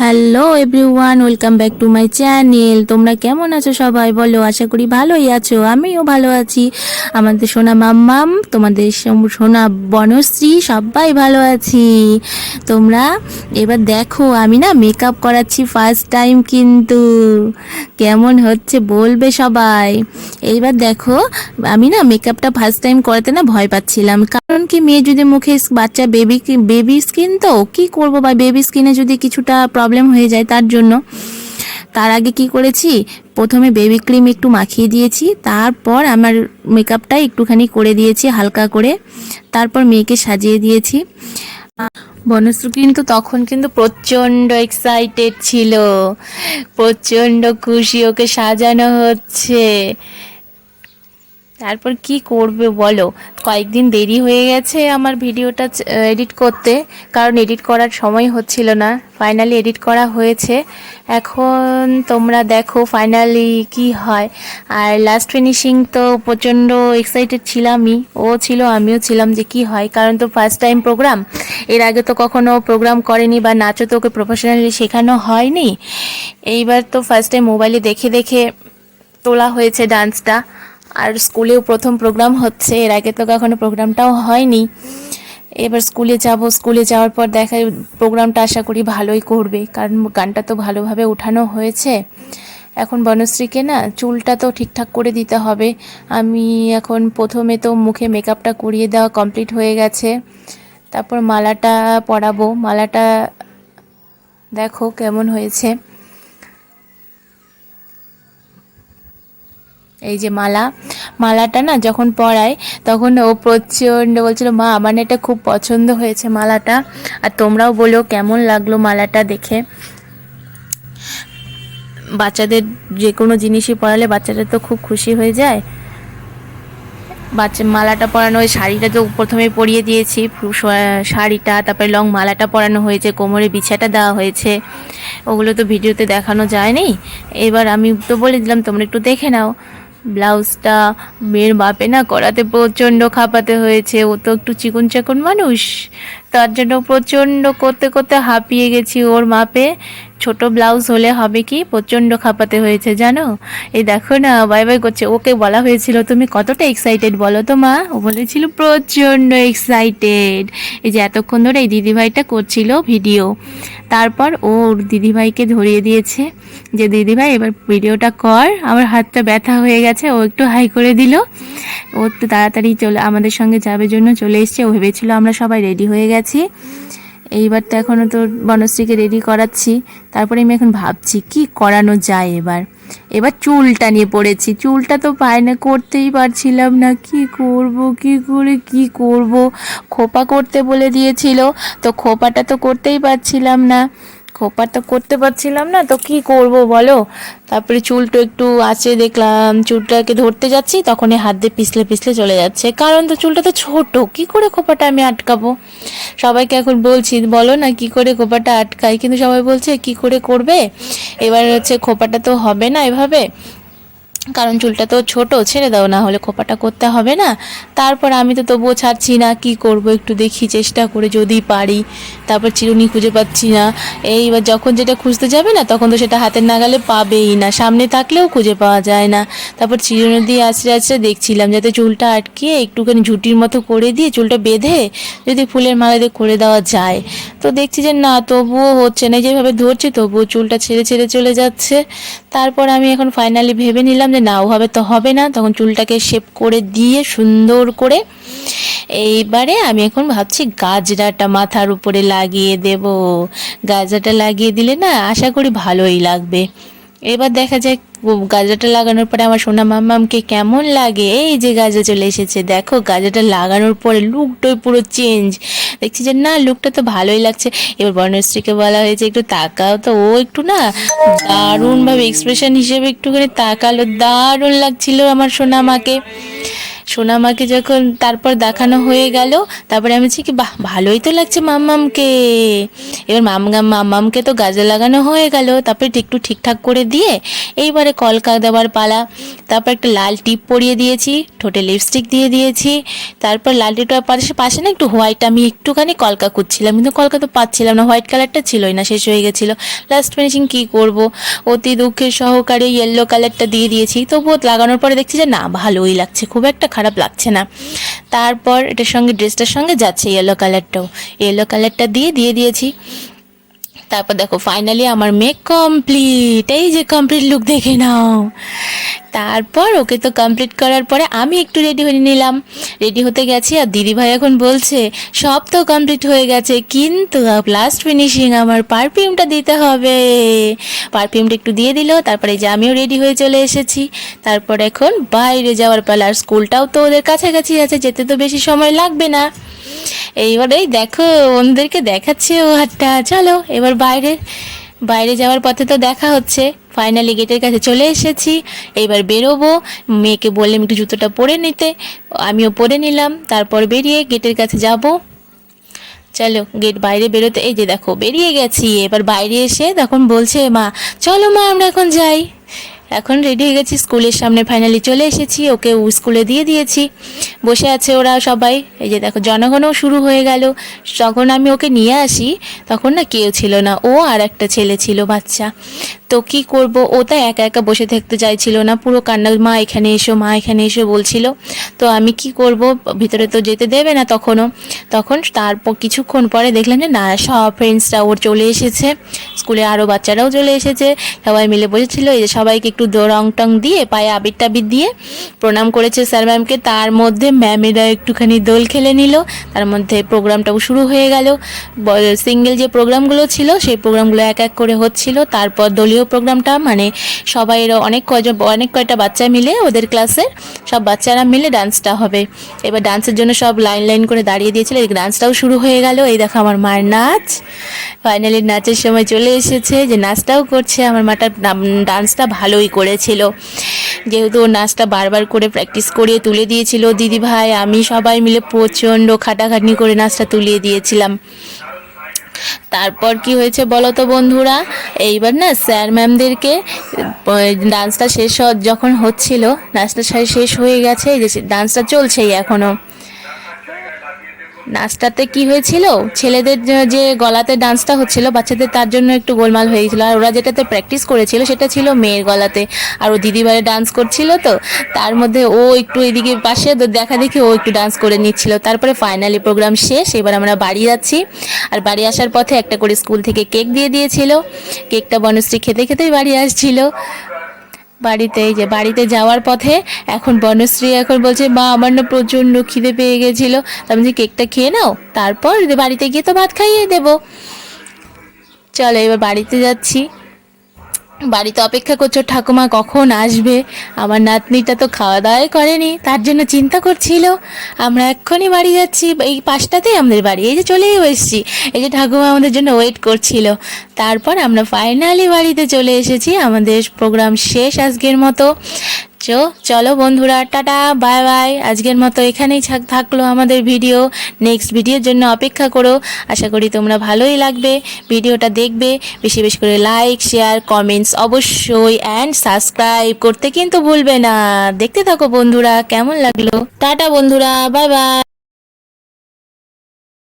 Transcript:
Hello everyone, welcome back to my channel. তোমরা কেমন আছো সবাই বলো? আশা করি ভালোই আছো, আমিও ভালো আছি। আমাদের সোনা মাম্মাম, তোমাদের সোনা বনশ্রী, সবাই ভালো আছি। তোমরা এবার দেখো, আমি না মেকআপ করাচ্ছি ফার্স্ট টাইম, কিন্তু কেমন হচ্ছে বলবে সবাই। এইবার দেখো, আমি না মেকআপটা ফার্স্ট টাইম করাতে না ভয় পাচ্ছিলাম, কারণ কি মেয়ে যদি মুখে বাচ্চা বেবি স্কিন, তো কি করব, বা বেবি স্কিনে যদি কিছুটা প্রবলেম হয়ে যায় তার জন্য। তার আগে কি করেছি, প্রথমে বেবি ক্রিম একটু মাখিয়ে দিয়েছি, তারপর আমার মেকআপটা একটুখানি করে দিয়েছি হালকা করে, তারপর মেয়েকে সাজিয়ে দিয়েছি। বনশ্রী কিন্তু তখন কিন্তু প্রচণ্ড এক্সাইটেড ছিল, প্রচণ্ড খুশি, ওকে সাজানো হচ্ছে। তারপর কি করবে বলো, কয়েকদিন দেরি হয়ে গেছে আমার ভিডিওটা এডিট করতে, কারণ এডিট করার সময় হচ্ছিল না। ফাইনালি এডিট করা হয়েছে, এখন তোমরা দেখো ফাইনালি কি হয়। আর লাস্ট ফিনিশিং তো প্রচণ্ড এক্সাইটেড ছিলামই, ও ছিল, আমিও ছিলাম যে কি হয়, কারণ তো ফার্স্ট টাইম প্রোগ্রাম, এর আগে তো কখনো প্রোগ্রাম করেনি, বা নাচও তো ওকে প্রফেশনালি শেখানো হয়নি। এইবার তো ফার্স্ট টাইম মোবাইলে দেখে দেখে তোলা হয়েছে ডান্সটা। আর স্কুলেও প্রথম প্রোগ্রাম হচ্ছে, এর আগে তো কখনো প্রোগ্রামটাও হয়নি। এবার স্কুলে যাব, স্কুলে যাওয়ার পর দেখা প্রোগ্রামটা আশা করি ভালোই করবে, কারণ গানটা তো ভালোভাবে উঠানো হয়েছে। এখন বনশ্রীকে না চুলটা তো ঠিকঠাক করে দিতে হবে। আমি এখন প্রথমে তো মুখে মেকআপটা করিয়ে দেওয়া কমপ্লিট হয়ে গেছে, তারপর মালাটা পরাবো। মালাটা দেখো কেমন হয়েছে, এই যে মালাটা না যখন পরায় তখন ও প্রচণ্ড বলছিল, মা আমার না এটা খুব পছন্দ হয়েছে মালাটা। আর তোমরাও বলো কেমন লাগলো মালাটা দেখে। বাচ্চাদের যে কোনো জিনিসই পরালে বাচ্চাদের তো খুব খুশি হয়ে যায়। মালাটা পরানো, ওই শাড়িটা তো প্রথমে পরিয়ে দিয়েছি, শাড়িটা, তারপরে লং মালাটা পরানো হয়েছে, কোমরে বিছাটা দেওয়া হয়েছে, ওগুলো তো ভিডিওতে দেখানো যায়নি। এবার আমি তো বলে দিলাম তোমরা একটু দেখে নাও। ব্লাউজটা মেয়ের মাপে না করাতে প্রচণ্ড খাপাতে হয়েছে, ও তো একটু চিকন চাকন মানুষ, তার জন্য প্রচণ্ড করতে করতে হাঁপিয়ে গেছি ওর মাপে। ছোট ব্লাউজ হলে হবে কি, প্রচণ্ড খাপাতে হয়েছে জানো। এই দেখো না বাই বাই করছে, ওকে বলা হয়েছিল তুমি কতটা এক্সাইটেড বলো তো মা, ও বলেছিল প্রচণ্ড এক্সাইটেড। এই যে এতক্ষণ ধরে এই দিদিভাইটা করছিল ভিডিও, তারপর ওর দিদিভাইকে ধরিয়ে দিয়েছে যে দিদিভাই এবার ভিডিওটা কর। আমার হাতটা ব্যথা হয়ে গেছে, ও একটু হাই করে দিল। ও একটু তাড়াতাড়ি আমাদের সঙ্গে যাবে জন্য চলে এসছে, ও ভেবেছিল আমরা সবাই রেডি হয়ে গেছি। এইবার তো এখনও তো বনশ্রীকে রেডি করাচ্ছি, তারপরে আমি এখন ভাবছি কি করানো যায়। এবার চুলটা নিয়ে পড়েছি, চুলটা তো না করতেই পারছিলাম না, কি করব, কি করে কি করব। খোপা করতে বলে দিয়েছিল, তো খোপাটা তো করতেই পারছিলাম না, তো কি করব বলো। তারপরে চুলটা একটু আছে, দেখলাম চুলটাকে ধরতে যাচ্ছি তখনই হাত দিয়ে পিছলে পিছলে চলে যাচ্ছে, কারণ তো চুলটা তো ছোট, কি করে খোপাটা আমি আটকাবো। সবাইকে এখন বলছি বলো না কি করে খোপাটা আটকাই, কিন্তু সবাই বলছে কি করে করবে। এবার হচ্ছে খোপাটা তো হবে না এভাবে, কারণ চুলটা তো ছোট, ছেড়ে দাও, না হলে খোপাটা করতে হবে না। তারপর আমি তো তবুও ছাড়ছি না, কি করব একটু দেখি চেষ্টা করে যদি পারি। তারপর চিরুনি খুঁজে পাচ্ছি না। এইবার যখন যেটা খুঁজতে যাবে না তখন তো সেটা হাতের নাগালে পাবেই না, সামনে থাকলেও খুঁজে পাওয়া যায় না। তারপর চিরুনি দিয়ে আস্তে আস্তে দেখছিলাম যাতে চুলটা আটকিয়ে একটুখানি ঝুঁটির মতো করে দিয়ে চুলটা বেঁধে যদি ফুলের মালা দিয়ে করে দেওয়া যায়। তো দেখছি যে না, তবুও হচ্ছে না, যেভাবে ধরছি তবুও চুলটা ছেড়ে ছেড়ে চলে যাচ্ছে। তারপর আমি এখন ফাইনালি ভেবে নিলাম যে না, ওভাবে তো হবে না, তখন চুলটাকে শেপ করে দিয়ে সুন্দর করে এইবারে আমি এখন ভাবছি গাজরাটা মাথার উপরে লাগিয়ে দেব। গাজরাটা লাগিয়ে দিলে না আশা করি ভালোই লাগবে। এবার দেখা যাক গাজরাটা লাগানোর পরে আমার সোনা মাম্মামকে কেমন লাগে। এই যে গাজরা চলে এসেছে, দেখো গাজরাটা লাগানোর পরে লুকটাই পুরো চেঞ্জ, দেখছি যে না লুকটা তো ভালোই লাগছে। এবার বর্ণশ্রীকে বলা হয়েছে একটু তাকাও, তো ও একটু না দারুণভাবে এক্সপ্রেশন হিসেবে একটুখানি তাকালো, দারুণ লাগছিল আমার সোনা মাকে। সোনামাকে যখন তারপর দেখানো হয়ে গেল, তারপরে আমি বলছি কি বাহ ভালোই তো লাগছে মাম্মামকে। এবার মাম্মামকে তো গাজর লাগানো হয়ে গেল, তারপরে একটু ঠিকঠাক করে দিয়ে এইবারে কলকা দেওয়ার পালা। তারপর একটা লাল টিপ পরিয়ে দিয়েছি, ঠোঁটে লিপস্টিক দিয়ে দিয়েছি। তারপর লাল টিপটার পাশে না একটু হোয়াইট আমি একটুখানি কলকা করছিলাম, কিন্তু কলকা তো পাচ্ছিলাম না, হোয়াইট কালারটা ছিলই না, শেষ হয়ে গেছিলো। লাস্ট ফিনিশিং কী করব, অতি দুঃখের সহকারে ইয়েলো কালারটা দিয়ে দিয়েছি। তবুও লাগানোর পরে দেখছি যে না ভালোই লাগছে, খুব একটা খারাপ লাগছে না। তারপর এটার সঙ্গে ড্রেসটার সঙ্গে যাচ্ছে ইয়েলো কালারটাও, ইয়েলো কালারটা দিয়ে দিয়েছি। তারপর দেখো ফাইনালি আমার মেক কমপ্লিট, এই যে কমপ্লিট লুক দেখে নাও। তারপর ওকে তো কমপ্লিট করার পরে আমি একটু রেডি হয়ে নিলাম, রেডি হতে গেছি। আর দিদিভাই এখন বলছে সব তো কমপ্লিট হয়ে গেছে, কিন্তু লাস্ট ফিনিশিং আমার পারফিউমটা দিতে হবে। পারফিউমটা একটু দিয়ে দিল, তারপরে যে আমিও রেডি হয়ে চলে এসেছি। তারপর এখন বাইরে যাওয়ার পালা, আর স্কুলটাও তো ওদের কাছাকাছি আছে, যেতে তো বেশি সময় লাগবে না। এইবারেই দেখো বন্ধুদেরকে দেখাচ্ছে ও হাতটা। চলো এবার বাইরে যাওয়ার পথে তো দেখা হচ্ছে। ফাইনালি গেটের কাছে চলে এসেছি, এইবার বেরোবো। মেয়েকে বললাম একটু জুতোটা পরে নিতে, আমিও পরে নিলাম। তারপর বেরিয়ে গেটের কাছে যাব। চলো গেট বাইরে বেরোতে, এই যে দেখো বেরিয়ে গেছি। এবার বাইরে এসে তখন বলছে মা চলো মা আমরা এখন যাই। এখন রেডি হয়ে গেছি, স্কুলের সামনে ফাইনালি চলে এসেছি। ওকে স্কুলে দিয়ে দিয়েছি, বসে আছে ওরা সবাই। এই যে দেখো জনগণও শুরু হয়ে গেল। যখন আমি ওকে নিয়ে আসি তখন না কেউ ছিল না, ও আর একটা ছেলে ছিল বাচ্চা। তো কি করব, ও তো একা একা বসে থাকতে চাইছিল না, পুরো কান্না, মা এখানে এসো মা এখানে এসো বলছিল। তো আমি কি করব, ভিতরে তো যেতে দেবে না তখন তারপর কিছুক্ষণ পরে দেখলাম যে না সব ফ্রেন্ডসরা ওর চলে এসেছে, স্কুলে আরও বাচ্চারাও চলে এসেছে, সবাই মিলে বসেছিল। এই যে সবাইকে একটু রং টং দিয়ে পায়ে আবির টাবির দিয়ে প্রণাম করেছে স্যার ম্যামকে। তার মধ্যে ম্যামেরা একটুখানি দোল খেলে নিল, তার মধ্যে প্রোগ্রামটাও শুরু হয়ে গেল। সিঙ্গেল যে প্রোগ্রামগুলো ছিল সেই প্রোগ্রামগুলো এক এক করে হচ্ছিল। তারপর দলীয় প্রোগ্রামটা মানে সবাই অনেক কয়টা বাচ্চা মিলে, ওদের ক্লাসের সব বাচ্চারা মিলে ডান্সটা হবে। এবার ডান্সের জন্য সব লাইন করে দাঁড়িয়ে দিয়েছিল, এই ডান্সটাও শুরু হয়ে গেল। এই দেখো আমার মায়ের নাচ, ফাইনালি নাচের সময় চলে এসেছে, যে নাচটাও করছে। আমার মাটা ডান্সটা ভালোই করেছিল, যেহেতু ও নাচটা বারবার করে প্র্যাকটিস করিয়ে তুলে দিয়েছিল। দিদি ভাই আমি সবাই মিলে প্রচণ্ড খাটাখাটনি করে নাচটা তুলিয়ে দিয়েছিলাম। তারপর কি হয়েছে বলো তো বন্ধুরা, এইবার না স্যার ম্যামদেরকে ডান্সটা যখন হচ্ছিল, নাচটা শেষ হয়ে গেছে, এই যে ডান্সটা চলছেই এখনও। নাচটাতে কি হয়েছিল, ছেলেদের যে গলাতে ডান্সটা হচ্ছিল বাচ্চাদের, তার জন্য একটু গোলমাল হয়ে গেছিলো। আর ওরা যেটাতে প্র্যাকটিস করেছিল সেটা ছিল মেয়ের গলাতে, আর ও দিদিভাইয়ে ডান্স করছিল, তো তার মধ্যে ও একটু এদিকে পাশে দেখা দেখি ও একটু ডান্স করে নিচ্ছিল। তারপরে ফাইনালি প্রোগ্রাম শেষ, এবার আমরা বাড়ি যাচ্ছি। আর বাড়ি আসার পথে একটা করে স্কুল থেকে কেক দিয়ে দিয়েছিল, কেকটা বনশ্রী খেতে খেতেই বাড়ি আসছিল। বাড়িতে যাওয়ার পথে এখন বনশ্রী এখন বলছে মা আমার না প্রচণ্ড খিদে পেয়ে গেছিলো, তার মধ্যে কেকটা খেয়ে নাও, তারপর বাড়িতে গিয়ে তো ভাত খাইয়ে দেবো। চলো এবার বাড়িতে যাচ্ছি। বাড়িতে অপেক্ষা করছো ঠাকুমা কখন আসবে। আমার নাতনিটা তো খাওয়া দাওয়াই করেনি, তার জন্য চিন্তা করছিল। আমরা এক্ষুনি বাড়ি যাচ্ছি, এই পাশটাতেই আমাদের বাড়ি, এই যে চলেই এসেছি। এই যে ঠাকুমা আমাদের জন্য ওয়েট করছিল। তারপর আমরা ফাইনালি বাড়িতে চলে এসেছি, আমাদের প্রোগ্রাম শেষ আজকের মতো। চলো বন্ধুরা টাটা বাই বাই, আজকের মতো এখানেই থাকলো আমাদের ভিডিও। নেক্সট ভিডিওর জন্য অপেক্ষা করো, আশা করি তোমরা ভালোই লাগবে, ভিডিওটা দেখবে, বেশি বেশি করে লাইক শেয়ার কমেন্টস অবশ্যই, অ্যান্ড সাবস্ক্রাইব করতে কিন্তু ভুলবে না। দেখতে থাকো বন্ধুরা, কেমন লাগলো। টাটা বন্ধুরা, বাই বাই।